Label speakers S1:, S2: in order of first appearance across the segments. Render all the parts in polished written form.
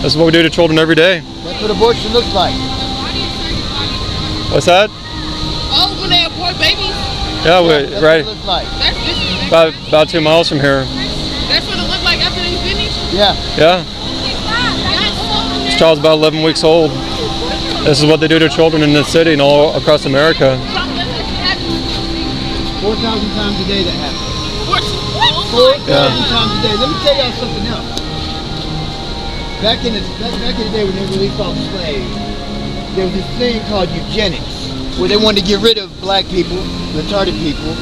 S1: This is what we do to children every day.
S2: That's what abortion looks like.
S1: What's that?
S3: Oh, when they abort babies?
S1: Yeah,
S2: That's
S1: right.
S2: what it looks like.
S1: About 2 miles from here.
S3: That's what it looked like after they finished?
S2: Yeah.
S1: Yeah. This child's about 11 weeks old. This is what they do to children in the city and all across America.
S2: 4,000 times a day that happens. 4,000 times a day. Let me tell y'all something else. Back in the day when they released all the slaves, there was this thing called eugenics, where they wanted to get rid of black people, retarded people,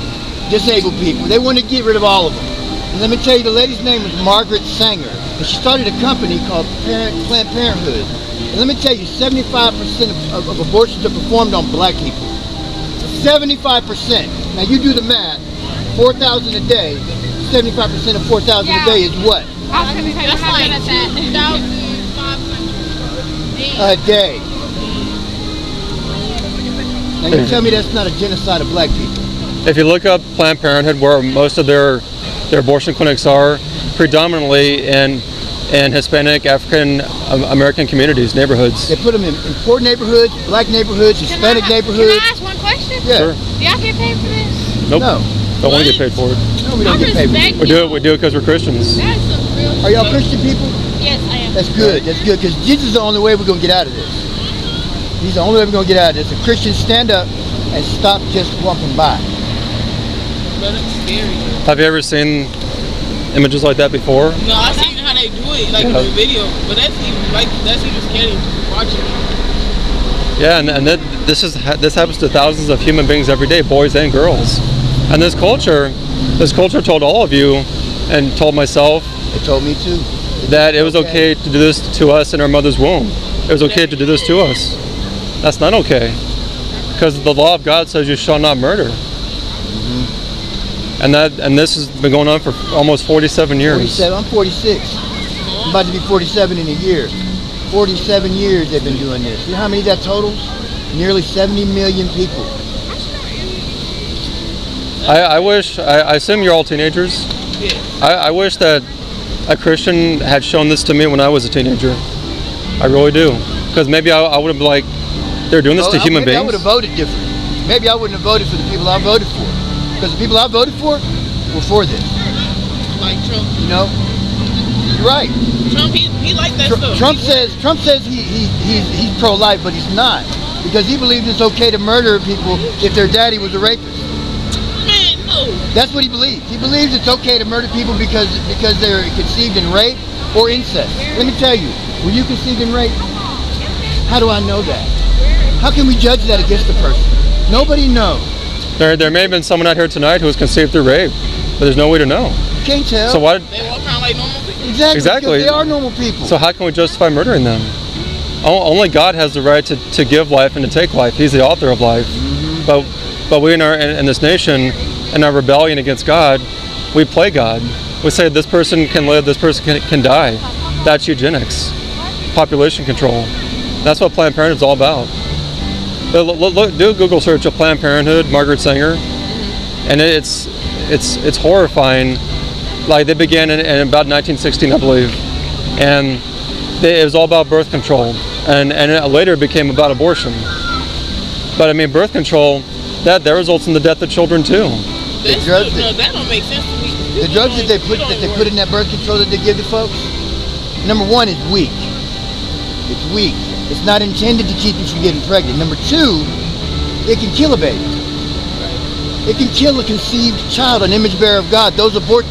S2: disabled people. They wanted to get rid of all of them. And let me tell you, the lady's name was Margaret Sanger, and she started a company called Planned Parenthood. And let me tell you, 75% of abortions are performed on black people. 75%. Now you do the math. 4,000 a day. 75% of 4,000 a day is what?
S3: That's like 2,500
S2: a day. Now you tell me that's not a genocide of black people.
S1: If you look up Planned Parenthood, where most of their abortion clinics are, predominantly in Hispanic, African American communities, neighborhoods.
S2: They put them in poor neighborhoods, black neighborhoods, Hispanic neighborhoods.
S3: Can I ask one question?
S2: Yeah.
S1: Sure.
S3: Do y'all get paid for this?
S1: Nope.
S2: No.
S1: Don't want to get paid for it.
S2: No, we don't get paid for it.
S1: We do it because we're Christians.
S3: That's some real
S2: Are y'all Christian people?
S3: Yes, I am.
S2: That's good. That's good, because Jesus is the only way we're going to get out of this. He's the only way we're going to get out of this. If Christians stand up and stop just walking by.
S3: But it's scary.
S1: Have you ever seen images like that before?
S3: No, I've seen how they do it, like in the video. But that's even scary watching.
S1: Yeah, and this happens to thousands of human beings every day, boys and girls. And this culture told all of you, and told myself.
S2: It told me too.
S1: That it was okay to do this to us in our mother's womb. It was okay to do this to us. That's not okay, because the law of God says you shall not murder. And this has been going on for almost 47 years.
S2: 47. I'm 46. I'm about to be 47 in a year. 47 years they've been doing this. You know how many that totals? Nearly 70 million people.
S1: I assume you're all teenagers.
S3: Yeah.
S1: I wish that a Christian had shown this to me when I was a teenager. I really do. Because maybe I would have been like, they're doing this to human beings.
S2: I would have voted different. Maybe I wouldn't have voted for the people I voted for. Because the people I voted for were for this.
S3: Like Trump.
S2: You know? You're right.
S3: Trump, he like that stuff.
S2: Trump says he's pro-life, but he's not. Because he believes it's okay to murder people if their daddy was a rapist.
S3: Man, no.
S2: That's what he believes. He believes it's okay to murder people because they're conceived in rape or incest. Let me tell you, were you conceived in rape? How do I know that? How can we judge that against a person? Nobody knows.
S1: There may have been someone out here tonight who was conceived through rape, but there's no way to know.
S2: You can't tell.
S1: So why?
S3: They walk around like normal people.
S2: Exactly. Because they are normal people.
S1: So how can we justify murdering them? Only God has the right to give life and to take life. He's the author of life. But we in this nation, in our rebellion against God, we play God. We say this person can live, this person can die. That's eugenics, population control. That's what Planned Parenthood is all about. But look, do a Google search of Planned Parenthood, Margaret Sanger, and it's horrifying. Like they began in about 1916, I believe, and it was all about birth control, and it later became about abortion. But I mean, birth control that results in the death of children too.
S3: That don't make sense to me.
S2: The drugs that they put in that birth control that they give to folks, number one, is weak. It's weak. It's not intended to keep you from getting pregnant. Number two, it can kill a baby. It can kill a conceived child, an image bearer of God. Those birth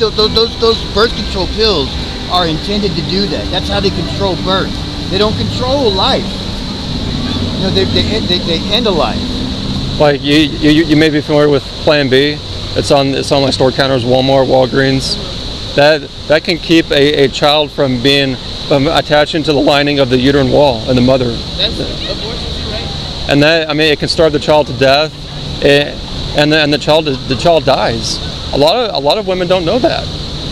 S2: control pills are intended to do that. That's how they control birth. They don't control life. You know, they end a life.
S1: Like you may be familiar with Plan B. It's on like store counters, Walmart, Walgreens. That can keep a child from being attaching to the lining of the uterine wall in the mother.
S3: That's abortion, right?
S1: And it can starve the child to death, and the child dies. A lot of women don't know that.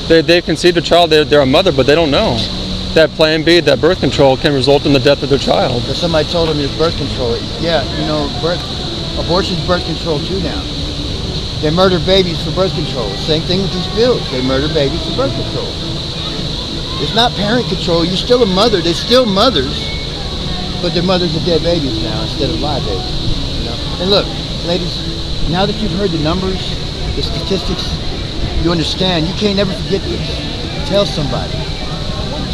S1: They've conceived a child. They're a mother, but they don't know that Plan B, that birth control, can result in the death of their child.
S2: But somebody told them it's birth control. Yeah, you know, abortion's birth control too now. They murder babies for birth control. Same thing with these pills. They murder babies for birth control. It's not parent control. You're still a mother. They're still mothers, but they're mothers of dead babies now instead of live babies. You know? And look, ladies, now that you've heard the numbers, the statistics, you understand. You can't ever forget this. Tell somebody.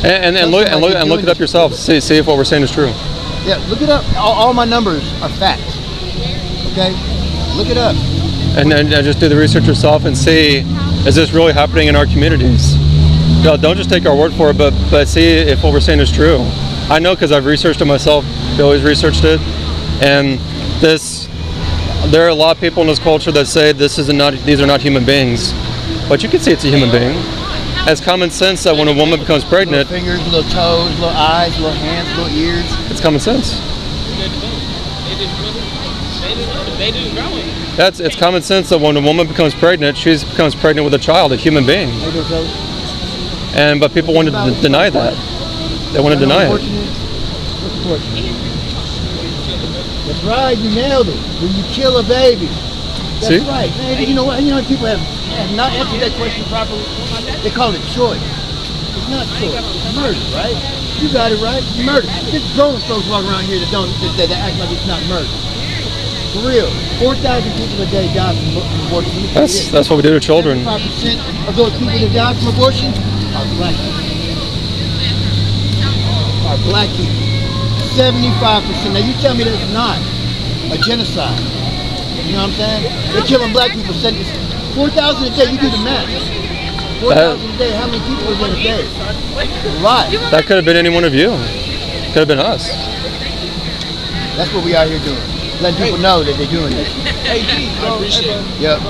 S1: And look it up yourself. See if what we're saying is true.
S2: Yeah, look it up. All my numbers are facts. Okay, look it up.
S1: And just do the research yourself and see, is this really happening in our communities? Don't just take our word for it, but see if what we're saying is true. I know because I've researched it myself. Billy's researched it, and there are a lot of people in this culture that say these are not human beings, but you can see it's a human being. It's common sense that when a woman becomes pregnant,
S2: little fingers, little toes, little eyes, little hands, little ears.
S1: It's common sense. It's common sense that when a woman becomes pregnant, she becomes pregnant with a child, a human being. But people want to deny that. They want to deny it.
S2: That's right, you nailed it. When you kill a baby. That's
S1: See?
S2: right. Man, you know what? People have not answered that question properly. They call it choice. It's not choice. It's murder, right? You got it right. Murder. There's grown folks walking around here that act like it's not murder. For real. 4,000 people a day die from abortion.
S1: That's what we do to children.
S2: 75% of those people that die from abortion are black people. Are black people. 75%. Now you tell me that's not a genocide. You know what I'm saying? They're killing black people. 4,000 a day. You do the math. 4,000 a day. How many people is in a day? A lot.
S1: That could have been any one of you. Could have been us.
S2: That's what we out here doing. Letting people know that they're doing this.
S3: Hey, G, I appreciate it.
S2: Yep.